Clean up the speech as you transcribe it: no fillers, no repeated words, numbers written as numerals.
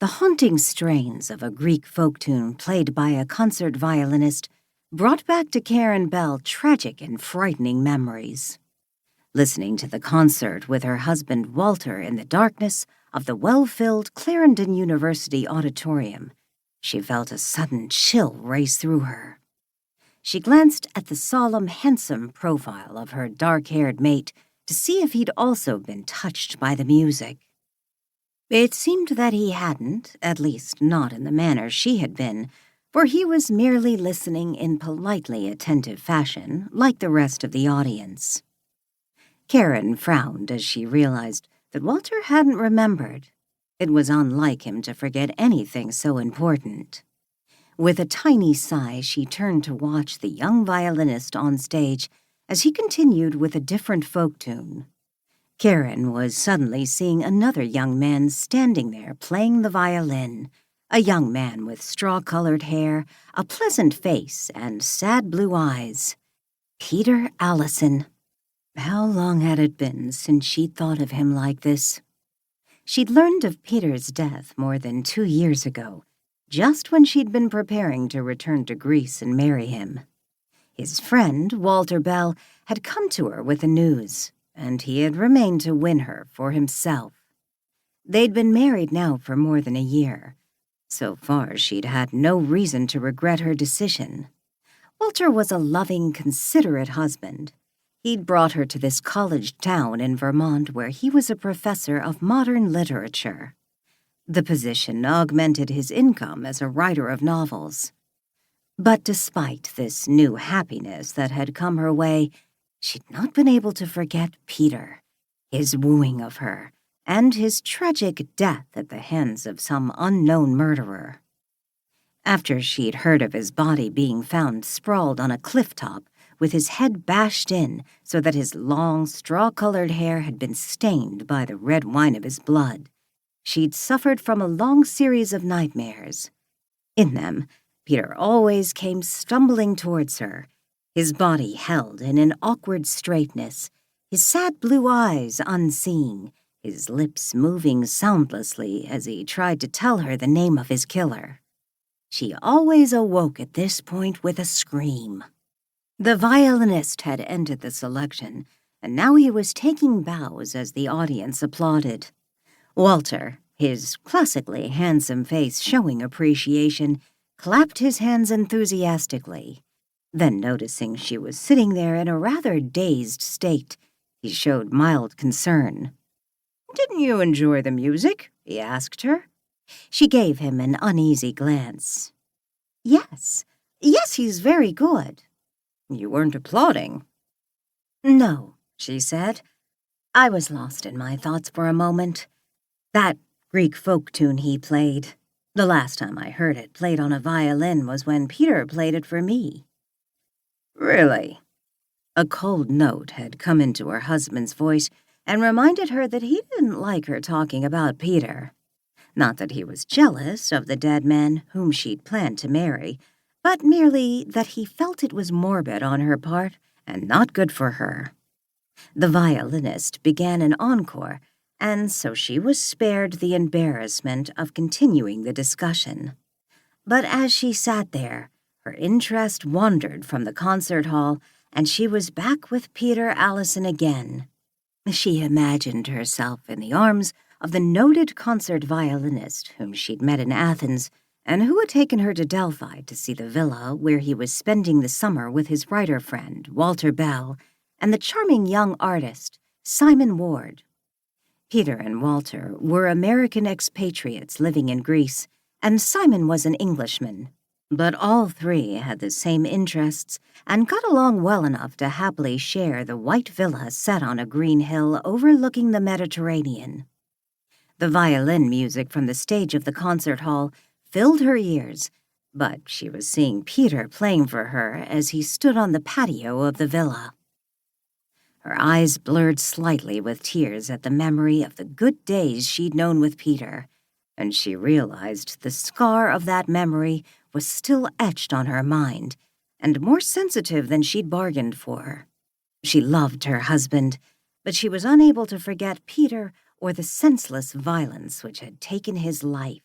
The haunting strains of a Greek folk tune played by a concert violinist brought back to Karen Bell tragic and frightening memories. Listening to the concert with her husband Walter in the darkness of the well-filled Clarendon University auditorium, she felt a sudden chill race through her. She glanced at the solemn, handsome profile of her dark-haired mate to see if he'd also been touched by the music. It seemed that he hadn't, at least not in the manner she had been, for he was merely listening in politely attentive fashion, like the rest of the audience. Karen frowned as she realized that Walter hadn't remembered. It was unlike him to forget anything so important. With a tiny sigh, she turned to watch the young violinist on stage as he continued with a different folk tune. Karen was suddenly seeing another young man standing there playing the violin, a young man with straw-colored hair, a pleasant face, and sad blue eyes. Peter Allison. How long had it been since she'd thought of him like this? She'd learned of Peter's death more than 2 years ago, just when she'd been preparing to return to Greece and marry him. His friend, Walter Bell, had come to her with the news, and he had remained to win her for himself. They'd been married now for more than a year. So far, she'd had no reason to regret her decision. Walter was a loving, considerate husband. He'd brought her to this college town in Vermont where he was a professor of modern literature. The position augmented his income as a writer of novels. But despite this new happiness that had come her way, she'd not been able to forget Peter, his wooing of her, and his tragic death at the hands of some unknown murderer. After she'd heard of his body being found sprawled on a cliff top, with his head bashed in so that his long, straw-colored hair had been stained by the red wine of his blood, she'd suffered from a long series of nightmares. In them, Peter always came stumbling towards her, his body held in an awkward straightness, his sad blue eyes unseeing, his lips moving soundlessly as he tried to tell her the name of his killer. She always awoke at this point with a scream. The violinist had ended the selection, and now he was taking bows as the audience applauded. Walter, his classically handsome face showing appreciation, clapped his hands enthusiastically. Then, noticing she was sitting there in a rather dazed state, he showed mild concern. "Didn't you enjoy the music?" he asked her. She gave him an uneasy glance. Yes, he's very good." "You weren't applauding." "No," she said. "I was lost in my thoughts for a moment. That Greek folk tune he played. The last time I heard it played on a violin was when Peter played it for me." "Really?" A cold note had come into her husband's voice and reminded her that he didn't like her talking about Peter. Not that he was jealous of the dead man whom she'd planned to marry, but merely that he felt it was morbid on her part and not good for her. The violinist began an encore, and so she was spared the embarrassment of continuing the discussion. But as she sat there, her interest wandered from the concert hall, and she was back with Peter Allison again. She imagined herself in the arms of the noted concert violinist whom she'd met in Athens and who had taken her to Delphi to see the villa where he was spending the summer with his writer friend, Walter Bell, and the charming young artist, Simon Ward. Peter and Walter were American expatriates living in Greece, and Simon was an Englishman. But all three had the same interests and got along well enough to happily share the white villa set on a green hill overlooking the Mediterranean. The violin music from the stage of the concert hall filled her ears, but she was seeing Peter playing for her as he stood on the patio of the villa. Her eyes blurred slightly with tears at the memory of the good days she'd known with Peter, and she realized the scar of that memory was still etched on her mind, and more sensitive than she'd bargained for. She loved her husband, but she was unable to forget Peter or the senseless violence which had taken his life.